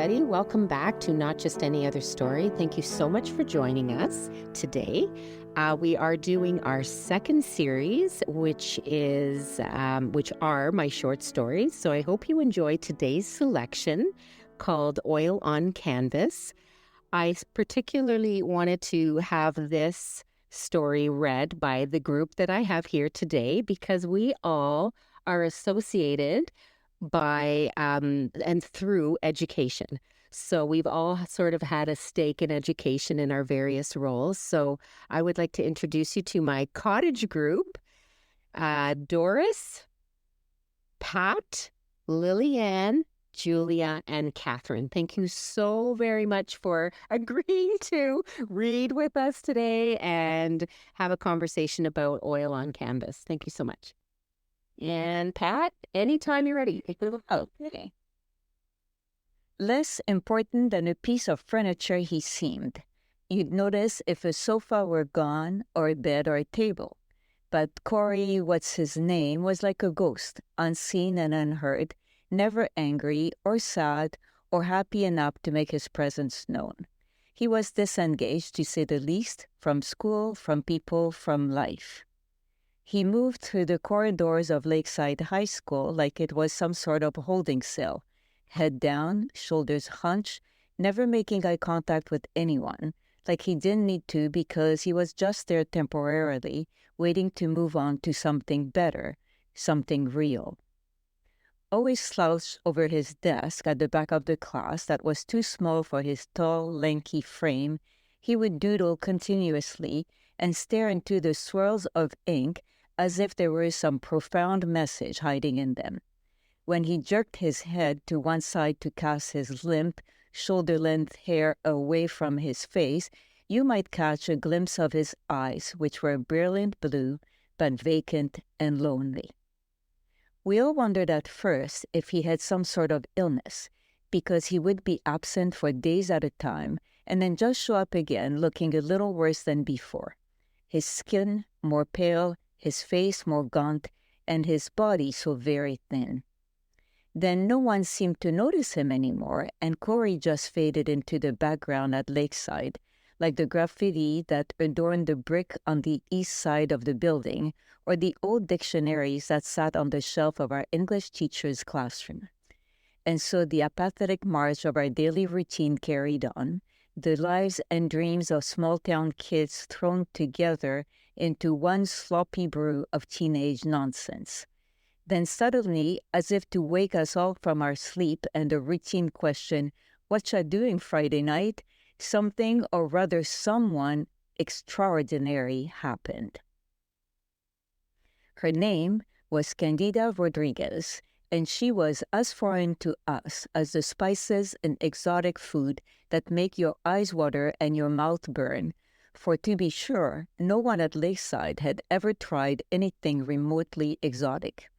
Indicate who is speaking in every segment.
Speaker 1: everybody. Welcome back to Not Just Any Other Story. Thank you so much for joining us today. We are doing our second series, which are my short stories. So I hope you enjoy today's selection called Oil on Canvas. I particularly wanted to have this story read by the group that I have here today because we all are associated by and through education. So we've all sort of had a stake in education in our various roles. So I would like to introduce you to my cottage group, Doris, Pat, Lillian, Julia, and Catherine. Thank you so very much for agreeing to read with us today and have a conversation about oil on canvas. Thank you so much. And Pat, anytime you're ready.
Speaker 2: Oh, okay. Less important than a piece of furniture he seemed. You'd notice if a sofa were gone or a bed or a table. But Corey, what's his name, was like a ghost, unseen and unheard, never angry or sad or happy enough to make his presence known. He was disengaged, to say the least, from school, from people, from life. He moved through the corridors of Lakeside High School like it was some sort of holding cell, head down, shoulders hunched, never making eye contact with anyone, like he didn't need to because he was just there temporarily, waiting to move on to something better, something real. Always slouched over his desk at the back of the class that was too small for his tall, lanky frame, he would doodle continuously and stare into the swirls of ink as if there were some profound message hiding in them. When he jerked his head to one side to cast his limp, shoulder-length hair away from his face, you might catch a glimpse of his eyes, which were brilliant blue, but vacant and lonely. We all wondered at first if he had some sort of illness, because he would be absent for days at a time and then just show up again looking a little worse than before. His skin more pale, his face more gaunt, and his body so very thin. Then no one seemed to notice him anymore, and Corey just faded into the background at Lakeside, like the graffiti that adorned the brick on the east side of the building, or the old dictionaries that sat on the shelf of our English teacher's classroom. And so the apathetic march of our daily routine carried on, the lives and dreams of small-town kids thrown together into one sloppy brew of teenage nonsense. Then suddenly, as if to wake us all from our sleep and the routine question, "What ya doing Friday night?" something, or rather someone, extraordinary happened. Her name was Candida Rodriguez, and she was as foreign to us as the spices and exotic food that make your eyes water and your mouth burn. For to be sure, no one at Lakeside had ever tried anything remotely exotic.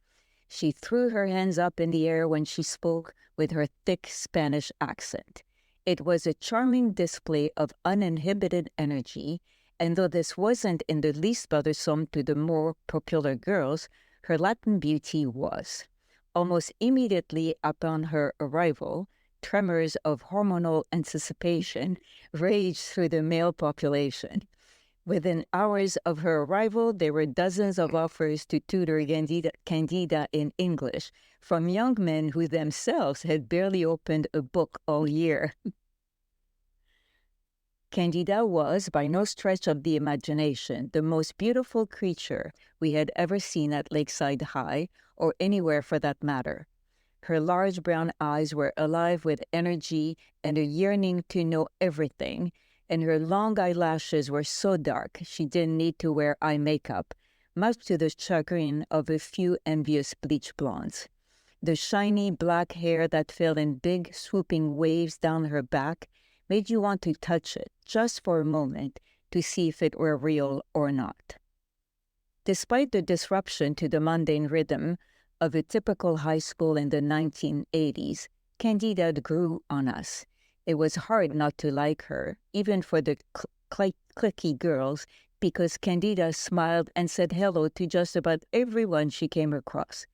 Speaker 2: She threw her hands up in the air when she spoke with her thick Spanish accent. It was a charming display of uninhibited energy, and though this wasn't in the least bothersome to the more popular girls, her Latin beauty was. Almost immediately upon her arrival, tremors of hormonal anticipation raged through the male population. Within hours of her arrival, there were dozens of offers to tutor Candida in English from young men who themselves had barely opened a book all year. Candida was, by no stretch of the imagination, the most beautiful creature we had ever seen at Lakeside High, or anywhere for that matter. Her large brown eyes were alive with energy and a yearning to know everything, and her long eyelashes were so dark she didn't need to wear eye makeup, much to the chagrin of a few envious bleach blondes. The shiny black hair that fell in big, swooping waves down her back made you want to touch it just for a moment to see if it were real or not. Despite the disruption to the mundane rhythm of a typical high school in the 1980s, Candida grew on us. It was hard not to like her, even for the cliquey girls, because Candida smiled and said hello to just about everyone she came across.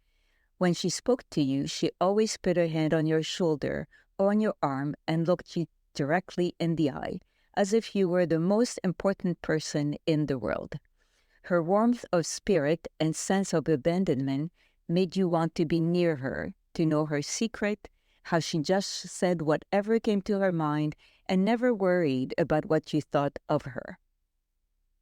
Speaker 2: When she spoke to you, she always put her hand on your shoulder on your arm and looked you directly in the eye, as if you were the most important person in the world. Her warmth of spirit and sense of abandonment made you want to be near her, to know her secret, how she just said whatever came to her mind and never worried about what you thought of her.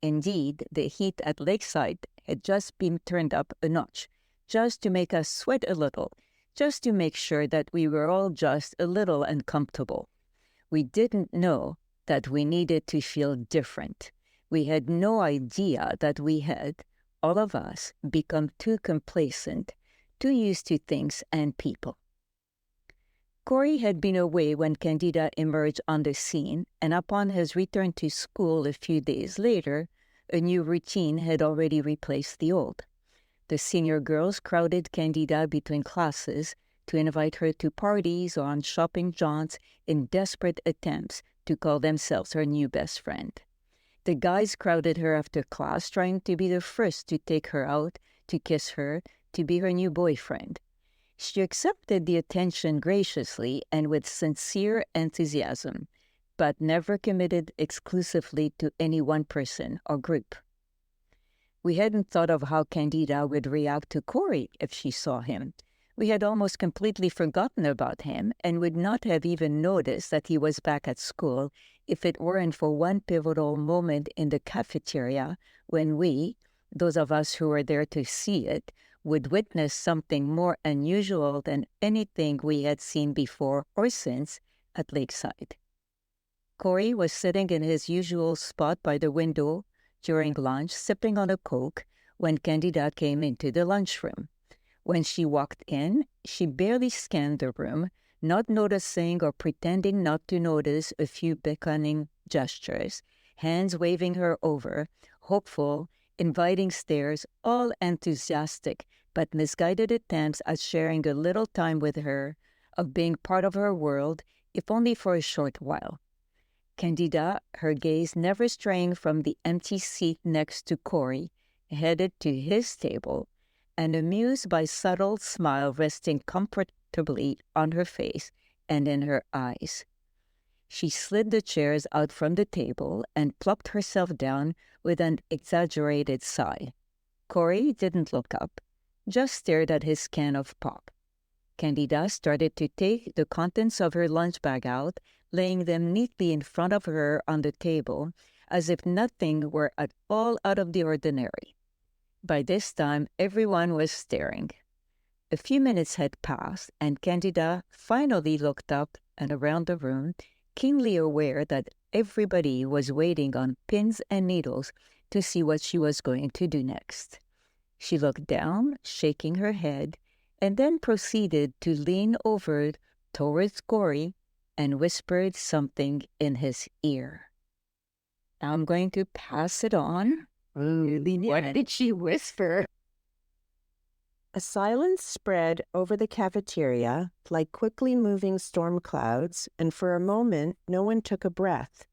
Speaker 2: Indeed, the heat at Lakeside had just been turned up a notch, just to make us sweat a little, just to make sure that we were all just a little uncomfortable. We didn't know that we needed to feel different. We had no idea that we had, all of us, become too complacent, too used to things and people. Corey had been away when Candida emerged on the scene, and upon his return to school a few days later, a new routine had already replaced the old. The senior girls crowded Candida between classes to invite her to parties or on shopping jaunts in desperate attempts to call themselves her new best friend. The guys crowded her after class, trying to be the first to take her out, to kiss her, to be her new boyfriend. She accepted the attention graciously and with sincere enthusiasm, but never committed exclusively to any one person or group. We hadn't thought of how Candida would react to Corey if she saw him. We had almost completely forgotten about him and would not have even noticed that he was back at school if it weren't for one pivotal moment in the cafeteria when we, those of us who were there to see it, would witness something more unusual than anything we had seen before or since at Lakeside. Corey was sitting in his usual spot by the window during lunch, sipping on a Coke, when Candida came into the lunchroom. When she walked in, she barely scanned the room, not noticing or pretending not to notice a few beckoning gestures, hands waving her over, hopeful, inviting stares, all enthusiastic but misguided attempts at sharing a little time with her, of being part of her world, if only for a short while. Candida, her gaze never straying from the empty seat next to Corey, headed to his table, and amused by subtle smile resting comfortably on her face and in her eyes. She slid the chairs out from the table and plopped herself down with an exaggerated sigh. Corey didn't look up, just stared at his can of pop. Candida started to take the contents of her lunch bag out, laying them neatly in front of her on the table, as if nothing were at all out of the ordinary. By this time, everyone was staring. A few minutes had passed, and Candida finally looked up and around the room, keenly aware that everybody was waiting on pins and needles to see what she was going to do next. She looked down, shaking her head, and then proceeded to lean over towards Corey and whispered something in his ear. Now I'm going to pass it on.
Speaker 1: What did she whisper?
Speaker 3: A silence spread over the cafeteria like quickly moving storm clouds, and for a moment no one took a breath,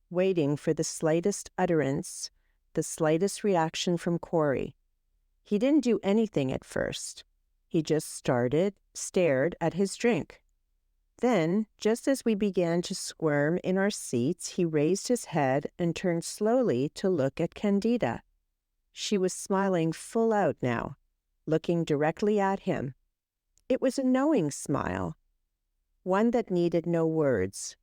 Speaker 3: waiting for the slightest utterance, the slightest reaction from Corey. He didn't do anything at first. He just stared at his drink. Then, just as we began to squirm in our seats, he raised his head and turned slowly to look at Candida. She was smiling full out now, looking directly at him. It was a knowing smile, one that needed no words.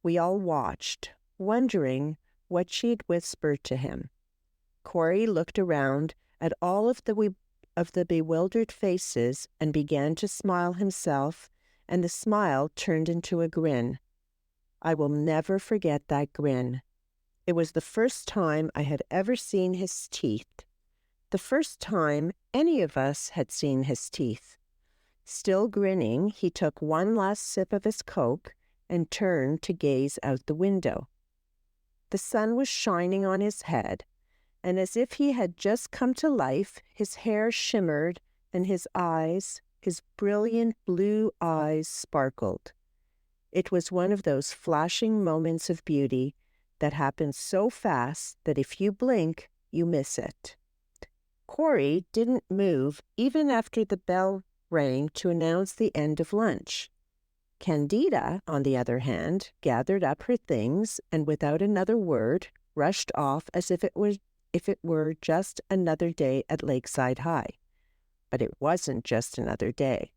Speaker 3: We all watched, wondering what she'd whispered to him. Corey looked around at all of the bewildered faces and began to smile himself, and the smile turned into a grin. I will never forget that grin. It was the first time I had ever seen his teeth, the first time any of us had seen his teeth. Still grinning, he took one last sip of his Coke and turned to gaze out the window. The sun was shining on his head, and as if he had just come to life, his hair shimmered and his eyes, his brilliant blue eyes, sparkled. It was one of those flashing moments of beauty that happen so fast that if you blink, you miss it. Corey didn't move even after the bell rang to announce the end of lunch. Candida, on the other hand, gathered up her things and without another word rushed off as if it were just another day at Lakeside High. But it wasn't just another day.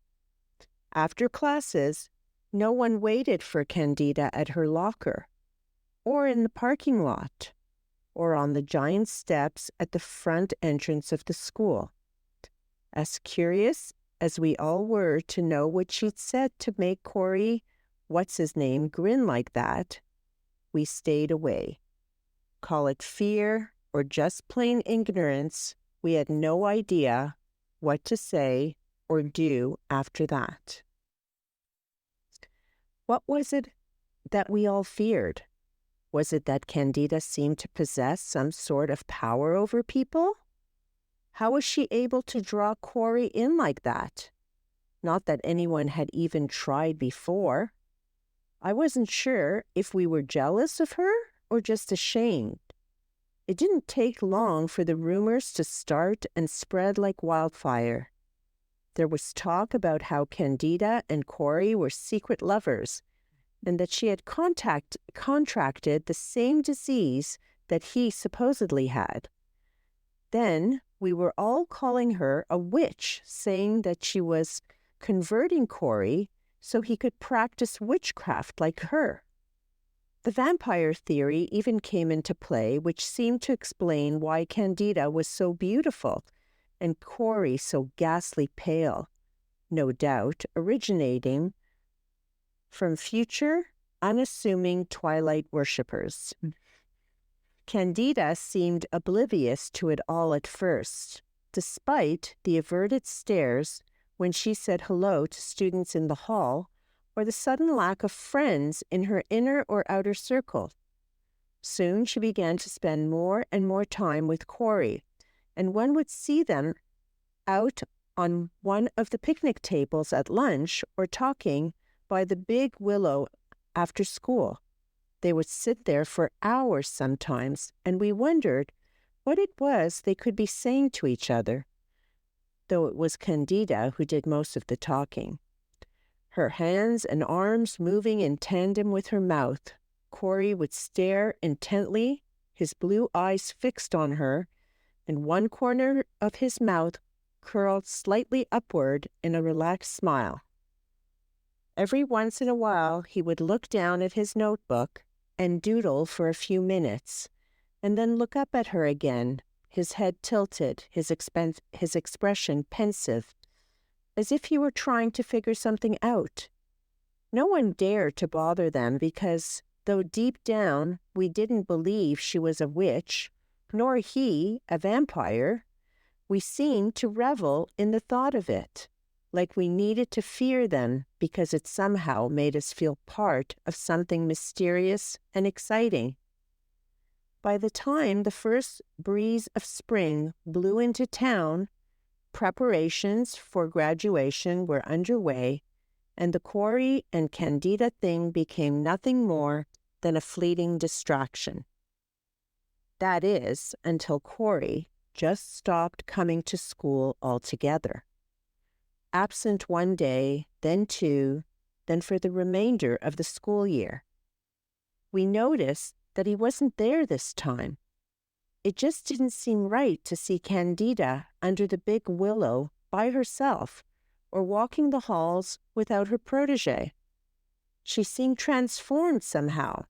Speaker 3: After classes, no one waited for Candida at her locker, or in the parking lot, or on the giant steps at the front entrance of the school. As curious as we all were to know what she'd said to make Corey, what's-his-name, grin like that, we stayed away. Call it fear or just plain ignorance, we had no idea what to say or do after that. What was it that we all feared? Was it that Candida seemed to possess some sort of power over people? How was she able to draw Corey in like that? Not that anyone had even tried before. I wasn't sure if we were jealous of her or just ashamed. It didn't take long for the rumors to start and spread like wildfire. There was talk about how Candida and Corey were secret lovers, and that she had contracted the same disease that he supposedly had. Then we were all calling her a witch, saying that she was converting Corey so he could practice witchcraft like her. The vampire theory even came into play, which seemed to explain why Candida was so beautiful and Corey so ghastly pale, no doubt originating from future, unassuming twilight worshippers. Candida seemed oblivious to it all at first, despite the averted stares when she said hello to students in the hall, or the sudden lack of friends in her inner or outer circle. Soon she began to spend more and more time with Corey, and one would see them out on one of the picnic tables at lunch or talking by the big willow after school. They would sit there for hours sometimes, and we wondered what it was they could be saying to each other, though it was Candida who did most of the talking. Her hands and arms moving in tandem with her mouth, Corey would stare intently, his blue eyes fixed on her, and one corner of his mouth curled slightly upward in a relaxed smile. Every once in a while he would look down at his notebook and doodle for a few minutes, and then look up at her again, his head tilted, his expression pensive, as if he were trying to figure something out. No one dared to bother them because, though deep down we didn't believe she was a witch, nor he a vampire, we seemed to revel in the thought of it, like we needed to fear them because it somehow made us feel part of something mysterious and exciting. By the time the first breeze of spring blew into town, preparations for graduation were underway, and the Corey and Candida thing became nothing more than a fleeting distraction. That is, until Corey just stopped coming to school altogether. Absent one day, then two, then for the remainder of the school year. We noticed that he wasn't there this time. It just didn't seem right to see Candida under the big willow by herself or walking the halls without her protege. She seemed transformed somehow.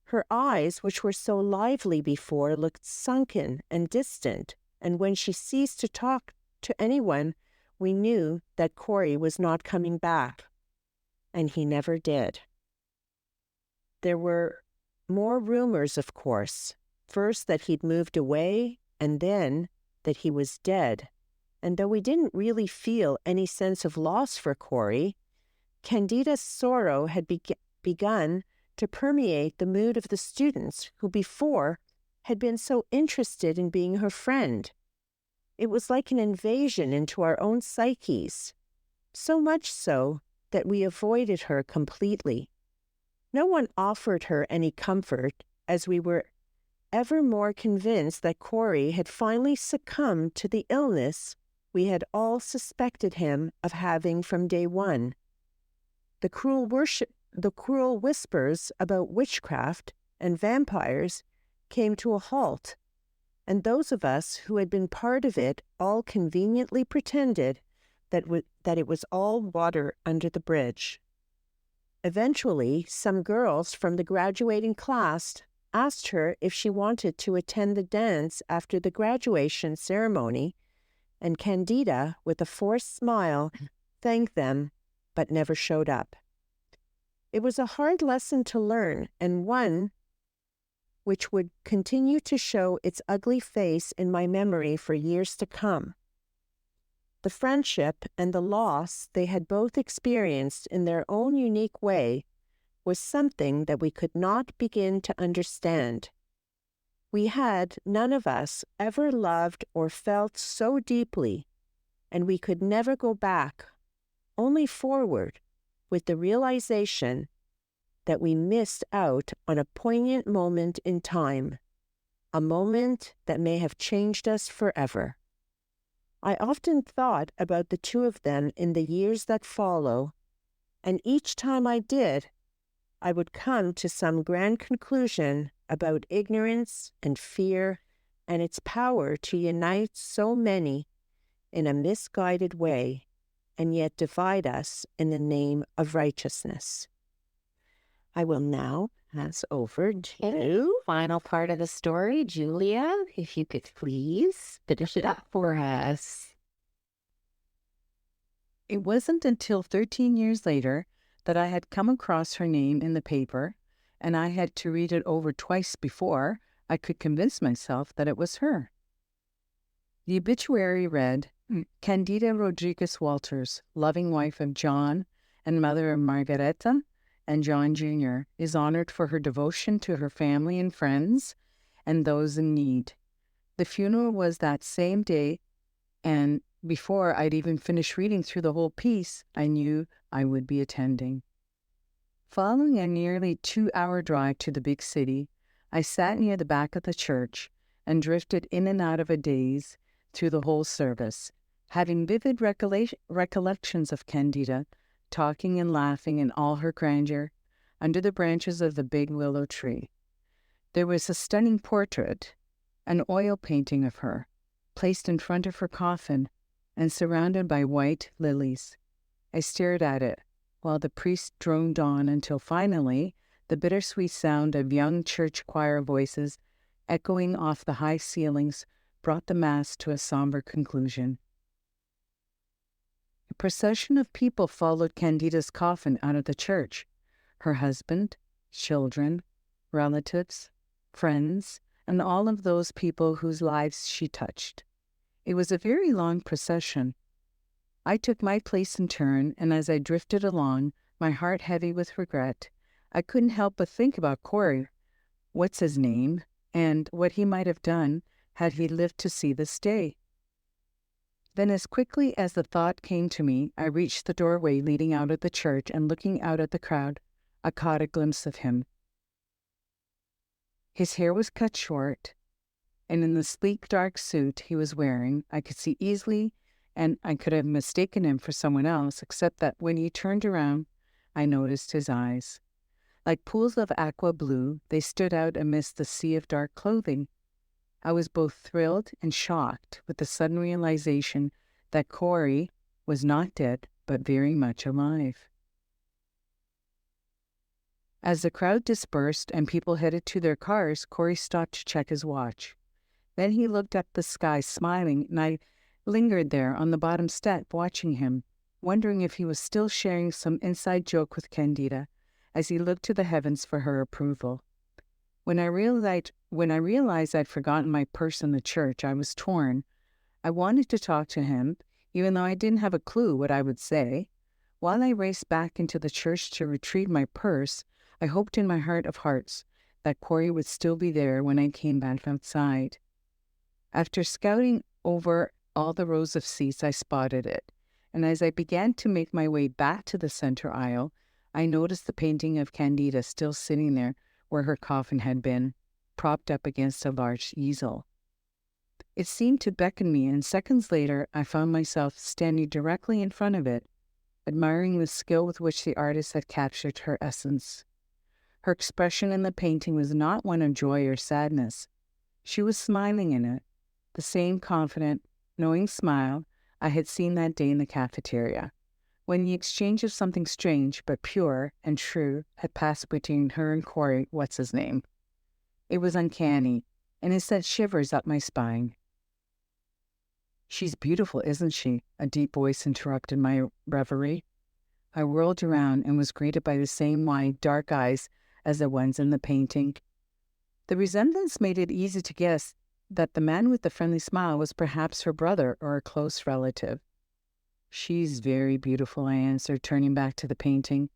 Speaker 3: Her eyes, which were so lively before, looked sunken and distant, and when she ceased to talk to anyone, we knew that Corey was not coming back, and he never did. There were more rumors, of course. First that he'd moved away, and then that he was dead. And though we didn't really feel any sense of loss for Corey, Candida's sorrow had begun to permeate the mood of the students who before had been so interested in being her friend. It was like an invasion into our own psyches, so much so that we avoided her completely. No one offered her any comfort, as we were ever more convinced that Corey had finally succumbed to the illness we had all suspected him of having from day one. The cruel whispers about witchcraft and vampires came to a halt, and those of us who had been part of it all conveniently pretended that it was all water under the bridge. Eventually, some girls from the graduating class asked her if she wanted to attend the dance after the graduation ceremony, and Candida, with a forced smile, thanked them, but never showed up. It was a hard lesson to learn, and one which would continue to show its ugly face in my memory for years to come. The friendship and the loss they had both experienced in their own unique way was something that we could not begin to understand. We had, none of us, ever loved or felt so deeply, and we could never go back, only forward, with the realization that we missed out on a poignant moment in time, a moment that may have changed us forever. I often thought about the two of them in the years that follow, and each time I did, I would come to some grand conclusion about ignorance and fear and its power to unite so many in a misguided way and yet divide us in the name of righteousness. I will now pass over to
Speaker 1: Final part of the story. Julia, if you could please finish it up for us.
Speaker 4: It wasn't until 13 years later that I had come across her name in the paper, and I had to read it over twice before I could convince myself that it was her. The obituary read, Candida Rodriguez Walters, loving wife of John and mother of Margareta and John Jr., is honored for her devotion to her family and friends and those in need. The funeral was that same day, and before I'd even finished reading through the whole piece, I knew I would be attending. Following a nearly 2-hour drive to the big city, I sat near the back of the church and drifted in and out of a daze through the whole service, having vivid recollections of Candida, talking and laughing in all her grandeur under the branches of the big willow tree. There was a stunning portrait, an oil painting of her, placed in front of her coffin and surrounded by white lilies. I stared at it while the priest droned on until finally the bittersweet sound of young church choir voices echoing off the high ceilings brought the Mass to a somber conclusion. A procession of people followed Candida's coffin out of the church. Her husband, children, relatives, friends, and all of those people whose lives she touched. It was a very long procession. I took my place in turn, and as I drifted along, my heart heavy with regret, I couldn't help but think about Corey, what's his name, and what he might have done had he lived to see this day. Then as quickly as the thought came to me, I reached the doorway leading out of the church, and looking out at the crowd, I caught a glimpse of him. His hair was cut short, and in the sleek dark suit he was wearing, I could see easily, and I could have mistaken him for someone else, except that when he turned around, I noticed his eyes. Like pools of aqua blue, they stood out amidst the sea of dark clothing. I was both thrilled and shocked with the sudden realization that Corey was not dead, but very much alive. As the crowd dispersed and people headed to their cars, Corey stopped to check his watch. Then he looked up the sky, smiling, and I lingered there on the bottom step watching him, wondering if he was still sharing some inside joke with Candida as he looked to the heavens for her approval. When I realized I'd forgotten my purse in the church, I was torn. I wanted to talk to him, even though I didn't have a clue what I would say. While I raced back into the church to retrieve my purse, I hoped in my heart of hearts that Corey would still be there when I came back outside. After scouting over all the rows of seats, I spotted it, and as I began to make my way back to the center aisle, I noticed the painting of Candida still sitting there where her coffin had been, propped up against a large easel. It seemed to beckon me, and seconds later I found myself standing directly in front of it, admiring the skill with which the artist had captured her essence. Her expression in the painting was not one of joy or sadness. She was smiling in it, the same confident, knowing smile I had seen that day in the cafeteria, when the exchange of something strange but pure and true had passed between her and Corey, what's-his-name. It was uncanny, and it sent shivers up my spine. "She's beautiful, isn't she?" a deep voice interrupted my reverie. I whirled around and was greeted by the same wide, dark eyes as the ones in the painting. The resemblance made it easy to guess that the man with the friendly smile was perhaps her brother or a close relative. "She's very beautiful," I answered, turning back to the painting.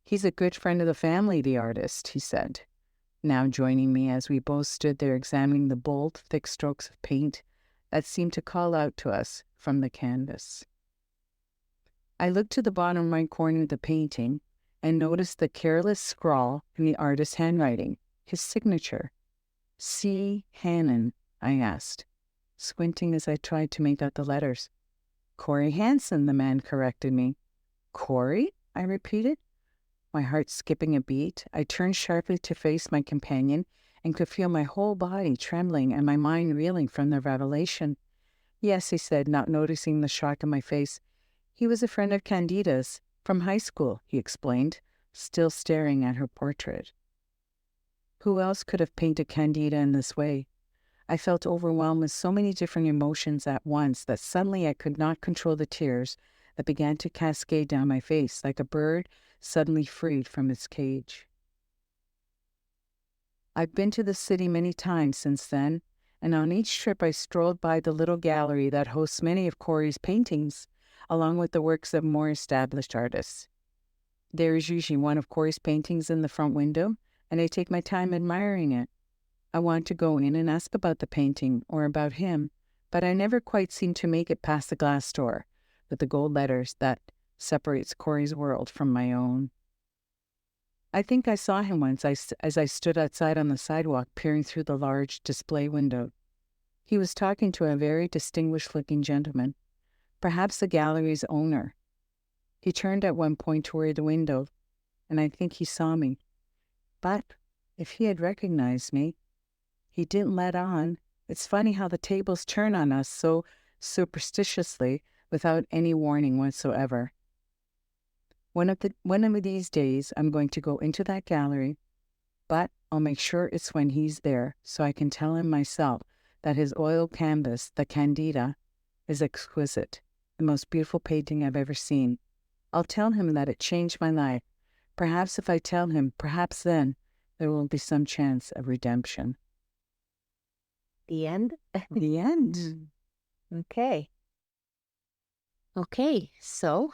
Speaker 4: "He's a good friend of the family, the artist," he said, now joining me as we both stood there examining the bold, thick strokes of paint that seemed to call out to us from the canvas. I looked to the bottom right corner of the painting and noticed the careless scrawl in the artist's handwriting, his signature. "C. Hannon," I asked, squinting as I tried to make out the letters. "Corey Hansen," the man corrected me. "Corey?" I repeated, my heart skipping a beat. I turned sharply to face my companion and could feel my whole body trembling and my mind reeling from the revelation. "Yes," he said, not noticing the shock in my face. "He was a friend of Candida's from high school," he explained, still staring at her portrait. Who else could have painted Candida in this way? I felt overwhelmed with so many different emotions at once that suddenly I could not control the tears that began to cascade down my face like a bird suddenly freed from its cage. I've been to the city many times since then, and on each trip I strolled by the little gallery that hosts many of Corey's paintings, along with the works of more established artists. There is usually one of Corey's paintings in the front window, and I take my time admiring it. I want to go in and ask about the painting or about him, but I never quite seem to make it past the glass door with the gold letters that separates Corey's world from my own. I think I saw him once as I stood outside on the sidewalk peering through the large display window. He was talking to a very distinguished-looking gentleman, perhaps the gallery's owner. He turned at one point toward the window, and I think he saw me. But if he had recognized me, he didn't let on. It's funny how the tables turn on us so superstitiously without any warning whatsoever. One of these days, I'm going to go into that gallery, but I'll make sure it's when he's there so I can tell him myself that his oil canvas, the Candida, is exquisite, the most beautiful painting I've ever seen. I'll tell him that it changed my life. Perhaps if I tell him, perhaps then there will be some chance of redemption.
Speaker 1: The end?
Speaker 4: The end.
Speaker 3: Okay.
Speaker 1: Okay, so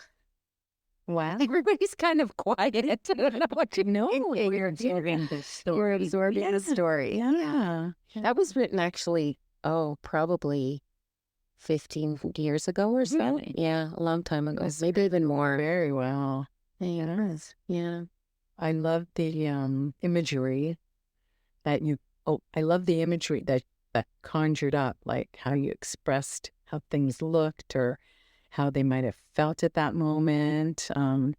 Speaker 3: Wow.
Speaker 1: everybody's kind of quiet. I don't know what you know.
Speaker 2: We're absorbing this story.
Speaker 1: We're absorbing the story.
Speaker 4: Yeah.
Speaker 1: That was written actually, probably 15 years ago or so.
Speaker 2: Really?
Speaker 1: Yeah, a long time ago.
Speaker 4: That's
Speaker 1: Maybe even more.
Speaker 4: Very well.
Speaker 1: Yes. Yeah.
Speaker 4: I love the imagery that I love the imagery that conjured up, like how you expressed how things looked or how they might have felt at that moment. I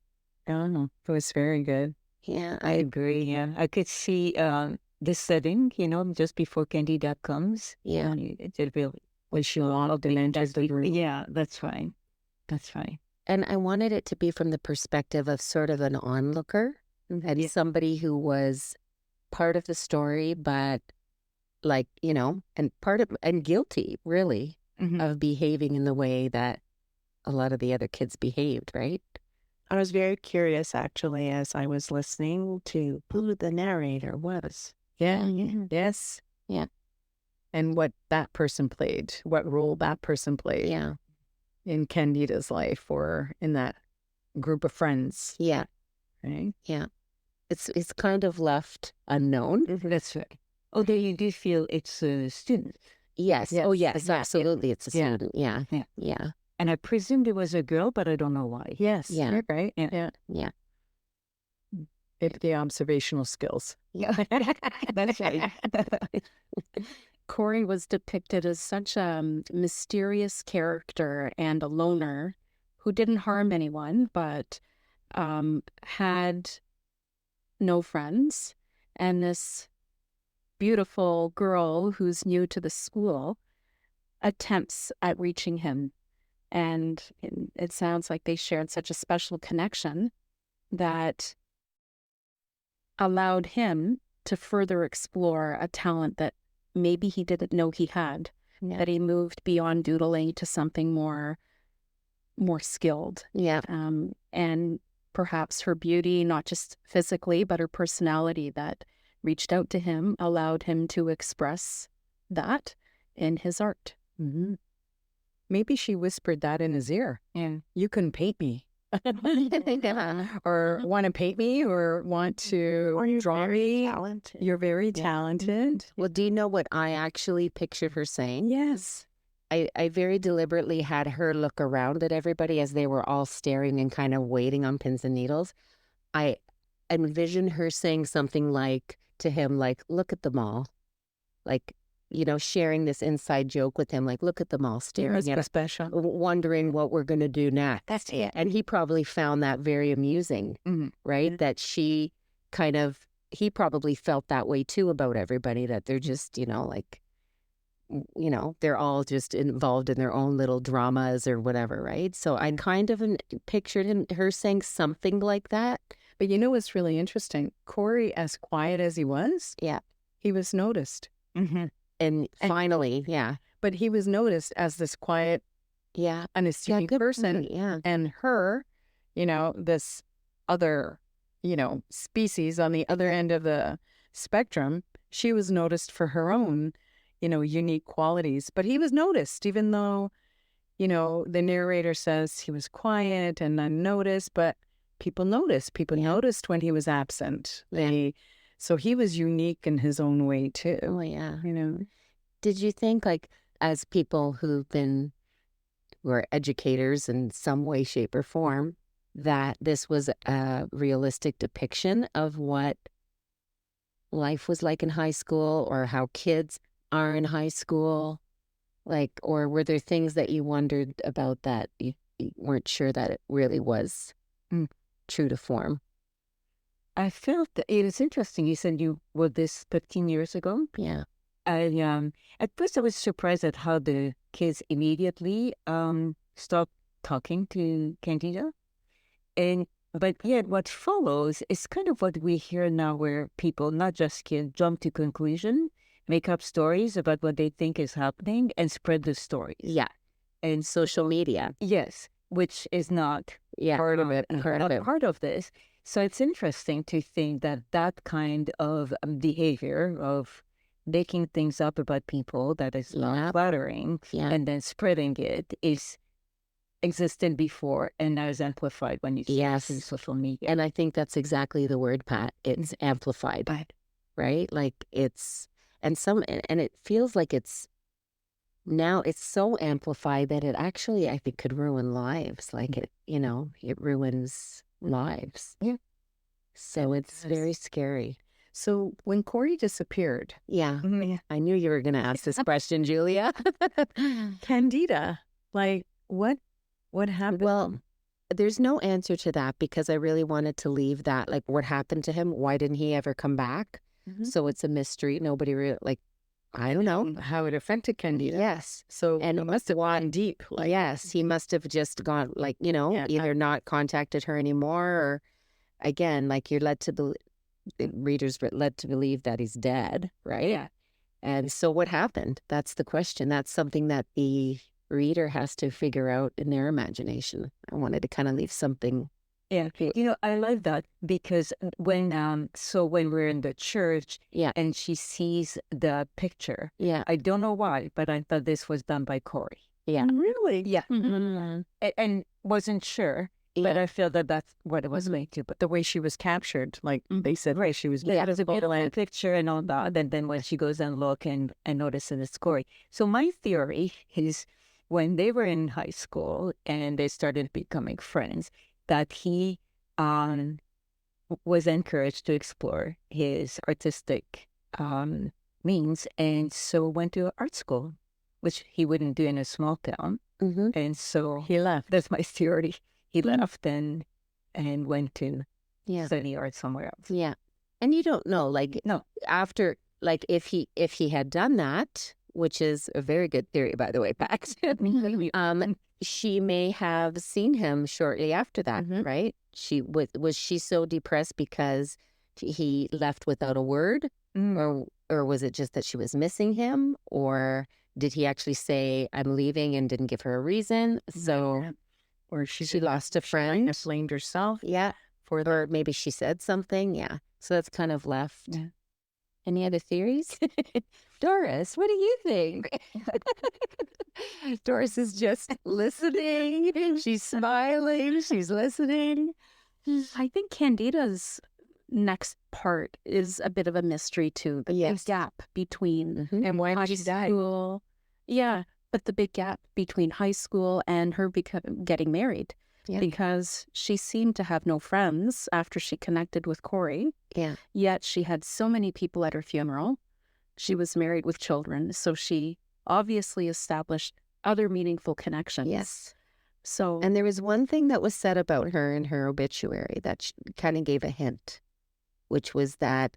Speaker 4: don't know. It was very good.
Speaker 1: Yeah.
Speaker 2: I agree. Yeah, I could see the setting, just before Candida comes.
Speaker 1: Yeah.
Speaker 2: It really
Speaker 4: Was she locked and entered the room?
Speaker 2: Yeah, that's right. That's right.
Speaker 1: And I wanted it to be from the perspective of sort of an onlooker and
Speaker 2: Yeah.
Speaker 1: somebody who was part of the story, but and guilty, really,
Speaker 2: Mhm.
Speaker 1: of behaving in the way that a lot of the other kids behaved, right?
Speaker 3: I was very curious, actually, as I was listening to who the narrator was.
Speaker 4: Yeah.
Speaker 1: Yeah.
Speaker 4: Yes.
Speaker 1: Yeah.
Speaker 4: And what that person played, what role that person played
Speaker 1: Yeah.
Speaker 4: in Candida's life or in that group of friends,
Speaker 1: Yeah.
Speaker 4: right?
Speaker 1: Yeah. It's kind of left unknown.
Speaker 2: That's right. Although you do feel it's a student.
Speaker 1: Yes.
Speaker 4: Yes.
Speaker 1: Oh, yes.
Speaker 2: Yeah.
Speaker 1: Absolutely. It's a
Speaker 2: Yeah.
Speaker 1: student. Yeah.
Speaker 2: Yeah.
Speaker 1: Yeah.
Speaker 2: And I presumed it was a girl, but I don't know why.
Speaker 4: Yes.
Speaker 1: Yeah.
Speaker 4: You're right.
Speaker 2: Yeah.
Speaker 4: Yeah.
Speaker 1: Yeah.
Speaker 4: It's the observational skills.
Speaker 1: Yeah.
Speaker 2: That's right.
Speaker 5: Corey was depicted as such a mysterious character and a loner who didn't harm anyone, but had no friends. And this beautiful girl who's new to the school attempts at reaching him. And it sounds like they shared such a special connection that allowed him to further explore a talent that maybe he didn't know he had, that he moved beyond doodling to something more skilled.
Speaker 1: Yeah.
Speaker 5: And perhaps her beauty, not just physically, but her personality that reached out to him, allowed him to express that in his art.
Speaker 4: Mm-hmm. Maybe she whispered that in his ear.
Speaker 2: Yeah.
Speaker 4: You can paint me. Or want to paint me, or want to draw me.
Speaker 3: Talented.
Speaker 4: You're very talented.
Speaker 1: Well, do you know what I actually pictured her saying?
Speaker 4: Yes.
Speaker 1: I very deliberately had her look around at everybody as they were all staring and kind of waiting on pins and needles. I envisioned her saying something like to him, like, look at them all. Like, you know, sharing this inside joke with him, like, look at them all staring at us,
Speaker 4: special.
Speaker 1: wondering what we're going to do next.
Speaker 2: That's it.
Speaker 1: And he probably found that very amusing, right? That she kind of, he probably felt that way too about everybody, that they're just, you know, like, you know, they're all just involved in their own little dramas or whatever, right? So I kind of pictured her saying something like that.
Speaker 4: But you know what's really interesting? Corey, as quiet as he was, he was noticed.
Speaker 1: And finally,
Speaker 4: But he was noticed as this quiet, unassuming person. And her, you know, this other, you know, species on the other end of the spectrum, she was noticed for her own, you know, unique qualities. But he was noticed, even though, you know, the narrator says he was quiet and unnoticed, but people noticed. People noticed when he was absent. So he was unique in his own way too.
Speaker 1: Oh, yeah.
Speaker 4: You know,
Speaker 1: did you think, like, as people who are educators in some way, shape, or form, that this was a realistic depiction of what life was like in high school, or how kids are in high school? Like, or were there things that you wondered about that you weren't sure that it really was true to form?
Speaker 2: I felt that it was interesting. You said you were this 13 years ago.
Speaker 1: Yeah.
Speaker 2: At first I was surprised at how the kids immediately stopped talking to Candida. But yet what follows is kind of what we hear now, where people, not just kids, jump to conclusion, make up stories about what they think is happening and spread the stories.
Speaker 1: Yeah.
Speaker 2: And
Speaker 1: Social media.
Speaker 2: yes, which is not part of it, part of this. So it's interesting to think that that kind of behavior of making things up about people that is not flattering and then spreading it is existed before and now is amplified when you see it in social media.
Speaker 1: And I think that's exactly the word, Pat. It's amplified, right? Like it's, and it feels like it's so amplified that it actually, I think, could ruin lives. Like it, you know, it ruins lives.
Speaker 2: Yeah.
Speaker 1: So it's very scary.
Speaker 4: so when Corey disappeared,
Speaker 1: I knew you were going to ask this question, Julia.
Speaker 4: Candida, like what happened?
Speaker 1: Well, there's no answer to that, because I really wanted to leave that, like, what happened to him? Why didn't he ever come back? So it's a mystery. Nobody really, like, I don't know
Speaker 4: how it affected Candida.
Speaker 1: Yes.
Speaker 4: So
Speaker 1: And
Speaker 4: it must have gone deep. Like,
Speaker 1: yes, he must have just gone, like, you know, either not contacted her anymore, or again, like, you're led to believe, readers were led to believe that he's dead, right?
Speaker 2: Yeah.
Speaker 1: And so what happened? That's the question. That's something that the reader has to figure out in their imagination. I wanted to kind of leave something.
Speaker 2: Yeah, you know, I love that, because when we're in the church, and she sees the picture, I don't know why, but I thought this was done by Corey.
Speaker 1: Yeah.
Speaker 4: Really?
Speaker 2: Yeah, and wasn't sure, but I feel that that's what it was made to. But
Speaker 4: The way she was captured, like they said, right? She was
Speaker 2: it was a beautiful picture and all that. And then when she goes and look and notices it's Corey. So my theory is, when they were in high school and they started becoming friends, that he was encouraged to explore his artistic means, and so went to art school, which he wouldn't do in a small town.
Speaker 1: Mm-hmm.
Speaker 2: And so
Speaker 4: He left.
Speaker 2: that's my theory. He left and went to
Speaker 1: Yeah.
Speaker 2: study art somewhere else.
Speaker 1: Yeah. And you don't know, like,
Speaker 2: No.
Speaker 1: after, like, if he had done that, which is a very good theory, by the way, Pax, she may have seen him shortly after that, right? She was she so depressed because he left without a word, or was it just that she was missing him, or did he actually say, "I'm leaving," and didn't give her a reason? So,
Speaker 4: Or
Speaker 1: she lost a friend.
Speaker 4: blamed herself.
Speaker 1: Yeah.
Speaker 4: For
Speaker 1: Or maybe she said something. Yeah. So that's kind of left.
Speaker 4: Yeah.
Speaker 1: Any other theories? Doris, what do you think? Doris is just listening. She's smiling. She's listening.
Speaker 5: I think Candida's next part is a bit of a mystery too. The big gap between
Speaker 4: And why
Speaker 5: high
Speaker 4: did she die?
Speaker 5: school. Yeah, but the big gap between high school and her getting married.
Speaker 1: Yeah.
Speaker 5: Because she seemed to have no friends after she connected with Corey.
Speaker 1: Yeah.
Speaker 5: Yet she had so many people at her funeral. She was married with children, so she obviously established other meaningful connections.
Speaker 1: Yes.
Speaker 5: So,
Speaker 1: And there was one thing that was said about her in her obituary that kind of gave a hint, which was that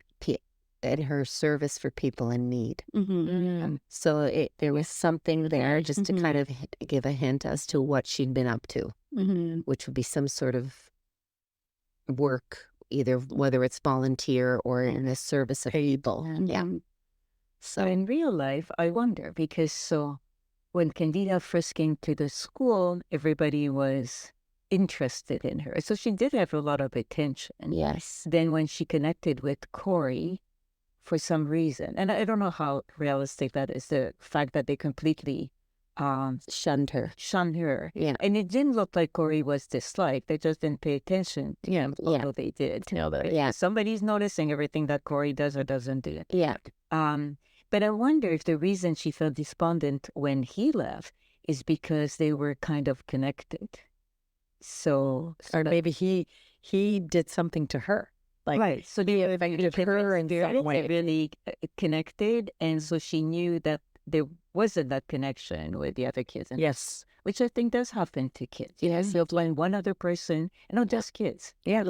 Speaker 1: in her service for people in need. So there was something there just to kind of give a hint as to what she'd been up to, which would be some sort of work, either whether it's volunteer or in the service of people. Yeah.
Speaker 2: So in real life, I wonder, because so when Candida first came to the school, everybody was interested in her. So she did have a lot of attention.
Speaker 1: Yes.
Speaker 2: Then when she connected with Corey, for some reason, and I don't know how realistic that is, the fact that they completely
Speaker 1: Shunned her.
Speaker 2: Yeah. And it didn't look like Corey was disliked. They just didn't pay attention.
Speaker 1: Yeah.
Speaker 2: Although they did.
Speaker 1: Yeah.
Speaker 2: Somebody's noticing everything that Corey does or doesn't do.
Speaker 1: Yeah.
Speaker 2: But I wonder if the reason she felt despondent when he left is because they were kind of connected. So
Speaker 4: Or maybe he did something to her. Like,
Speaker 2: right. So they
Speaker 4: affected her in some way.
Speaker 2: really connected, and so she knew that there wasn't that connection with the other kids. And
Speaker 4: Yes.
Speaker 2: which I think does happen to kids.
Speaker 1: Yes.
Speaker 2: They'll blame one other person, and not just kids.
Speaker 4: Yeah.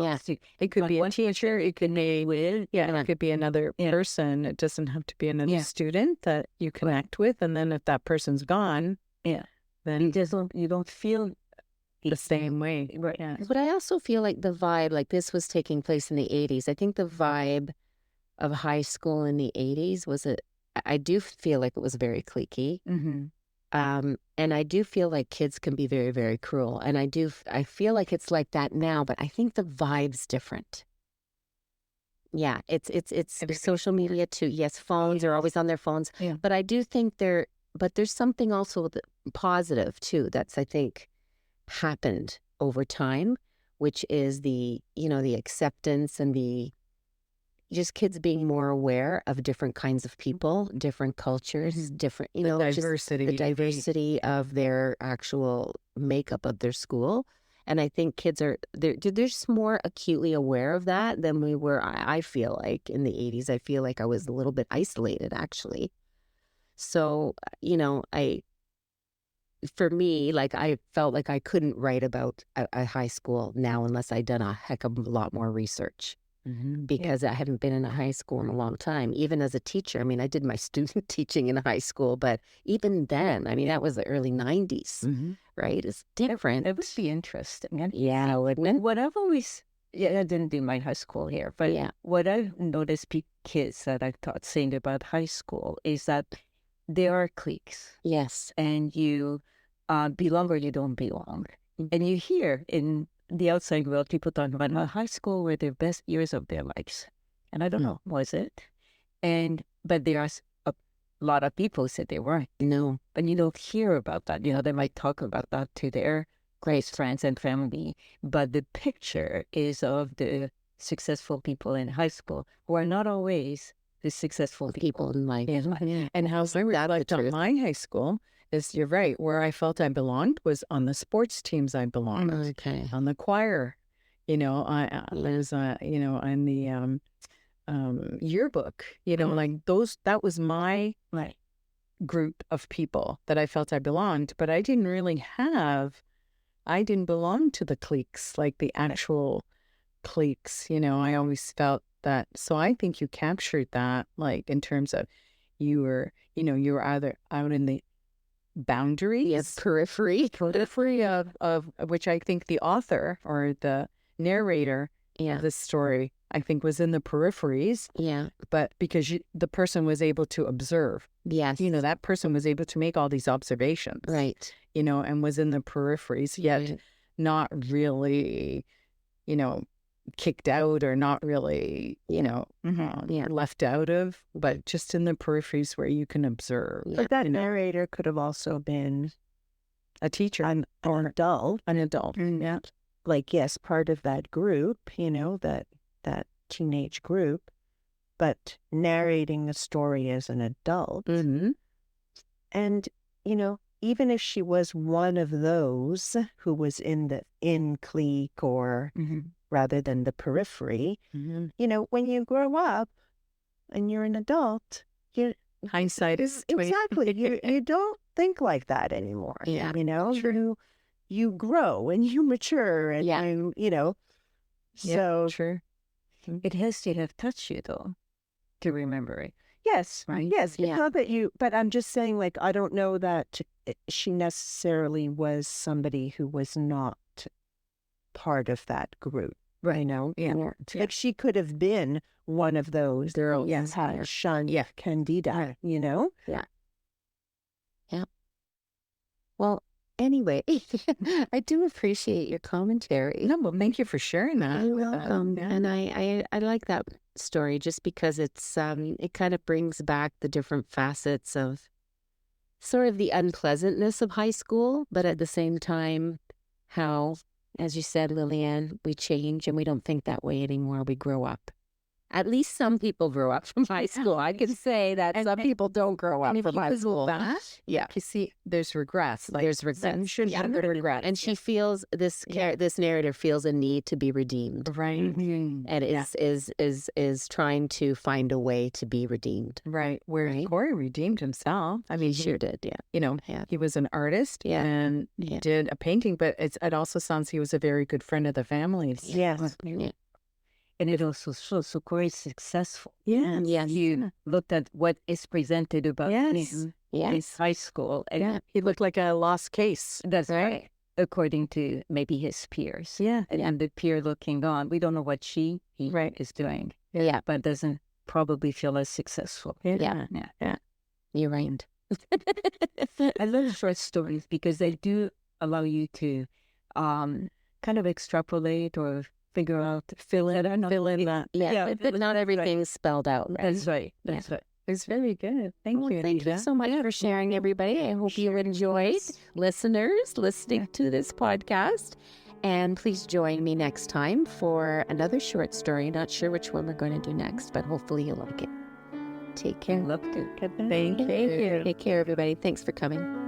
Speaker 2: It
Speaker 4: could be a
Speaker 2: one
Speaker 4: teacher. It could be it could be another person. It doesn't have to be another student that you connect with. And then if that person's gone, then
Speaker 2: you don't feel
Speaker 4: the same way.
Speaker 2: right.
Speaker 4: Yeah.
Speaker 1: But I also feel like the vibe, like this was taking place in the 80s. I think the vibe of high school in the 80s I do feel like it was very cliquey. And I do feel like kids can be very, very cruel. And I feel like it's like that now, but I think the vibe's different. Yeah, it's social media too. Yes, phones are always on their phones.
Speaker 2: Yeah.
Speaker 1: But I do think there's something also positive too that's, I think, happened over time, which is the acceptance and the just kids being more aware of different kinds of people, different cultures, different,
Speaker 4: diversity.
Speaker 1: the diversity of their actual makeup of their school. And I think kids they're just more acutely aware of that than we were. I feel like in the 80s, I feel like I was a little bit isolated, actually. So, for me, like, I felt like I couldn't write about a high school now unless I'd done a heck of a lot more research. Because I hadn't been in a high school in a long time. Even as a teacher, I mean, I did my student teaching in high school, but even then, I mean, that was the early 90s, right? It's different.
Speaker 2: It would be interesting.
Speaker 1: Yeah, wouldn't it?
Speaker 2: What I've always, I didn't do my high school here, but what I've noticed kids that I've taught saying about high school is that there are cliques.
Speaker 1: Yes.
Speaker 2: And you belong or you don't belong. And you hear in the outside world people talking about how high school were the best years of their lives. And I don't know, was it? But there are a lot of people who said they weren't.
Speaker 1: No.
Speaker 2: But you don't hear about that. They might talk about that to their close friends and family. But the picture is of the successful people in high school who are not always the successful people
Speaker 1: in life.
Speaker 4: And how I reflect on my high school is, you're right, where I felt I belonged was on the sports teams I belonged.
Speaker 1: Okay.
Speaker 4: On the choir, I was, in the yearbook, like those, that was my group of people that I felt I belonged, but I didn't belong to the cliques, like the actual cliques. I always felt that. So I think you captured that, like in terms of you were either out in the boundaries,
Speaker 1: Yes, periphery.
Speaker 4: of which I think the author or the narrator
Speaker 1: Yeah.
Speaker 4: of the story, I think, was in the peripheries,
Speaker 1: Yeah.
Speaker 4: but because the person was able to observe,
Speaker 1: Yes.
Speaker 4: that person was able to make all these observations,
Speaker 1: Right.
Speaker 4: and was in the peripheries, yet
Speaker 1: Right.
Speaker 4: not really, kicked out or not really, left out of, but just in the peripheries where you can observe.
Speaker 1: Yeah.
Speaker 3: But that narrator could have also been
Speaker 4: A teacher,
Speaker 3: an adult.
Speaker 4: an adult. Yeah.
Speaker 3: Like, yes, part of that group, that teenage group, but narrating the story as an adult.
Speaker 4: Mm-hmm.
Speaker 3: And, even if she was one of those who was in the clique or rather than the periphery,
Speaker 4: Mm-hmm.
Speaker 3: when you grow up and you're an adult,
Speaker 4: Hindsight is
Speaker 3: exactly, you don't think like that anymore.
Speaker 1: Yeah.
Speaker 3: You grow and you mature and, so
Speaker 4: sure.
Speaker 2: It has to have touched you, though, to remember it.
Speaker 3: yes,
Speaker 2: Right?
Speaker 3: yes.
Speaker 1: Yeah.
Speaker 3: It's not that but I'm just saying, like, I don't know that she necessarily was somebody who was not part of that group.
Speaker 2: Right.
Speaker 3: Yeah. Like, she could have been one of those girls
Speaker 1: Yes.
Speaker 3: who had shunned
Speaker 4: Yeah.
Speaker 3: Candida,
Speaker 1: Well, anyway, I do appreciate your commentary.
Speaker 4: No, well, thank you for sharing that.
Speaker 1: You're welcome.
Speaker 4: Yeah.
Speaker 1: And I like that story just because it's it kind of brings back the different facets of sort of the unpleasantness of high school, but at the same time, how, as you said, Lillian, we change and we don't think that way anymore. We grow up. At least some people grow up from high school. I can say that some people don't grow up from high school. Yeah.
Speaker 4: You see, there's regrets. Like,
Speaker 1: There's regrets.
Speaker 4: you shouldn't have regrets.
Speaker 1: And she feels this narrator feels a need to be redeemed,
Speaker 4: Right.
Speaker 1: and is trying to find a way to be redeemed.
Speaker 4: Right. Where
Speaker 1: Right.
Speaker 4: Corey redeemed himself. I mean,
Speaker 1: He sure did, yeah. Yeah.
Speaker 4: he was an artist and
Speaker 1: Yeah.
Speaker 4: did a painting, but it also sounds he was a very good friend of the family.
Speaker 3: Yes.
Speaker 1: Yeah.
Speaker 2: And it also shows so Corey is successful.
Speaker 4: Yeah.
Speaker 1: Yes.
Speaker 2: You looked at what is presented about
Speaker 4: Yes.
Speaker 2: him
Speaker 1: Yes.
Speaker 2: in high school. And
Speaker 1: Yeah.
Speaker 4: He looked like a lost case.
Speaker 2: that's right. According to maybe his peers.
Speaker 4: Yeah.
Speaker 2: And the peer looking on. We don't know what he
Speaker 4: Right.
Speaker 2: is doing,
Speaker 1: Yeah.
Speaker 2: but doesn't probably feel as successful.
Speaker 1: Yeah.
Speaker 2: Yeah.
Speaker 1: You're right.
Speaker 2: I love short stories because they do allow you to kind of extrapolate or figure out, fill in that.
Speaker 1: Yeah, but not everything's spelled out. Right?
Speaker 2: That's right. That's right.
Speaker 4: It's very good. Thank
Speaker 1: Well,
Speaker 4: you.
Speaker 1: thank you
Speaker 4: Anita.
Speaker 1: so much for sharing, everybody. I hope you enjoyed, listeners, listening to this podcast. And please join me next time for another short story. Not sure which one we're going to do next, but hopefully you'll like it. Take care.
Speaker 2: Love to.
Speaker 4: Thank you.
Speaker 1: Take care, everybody. Thanks for coming.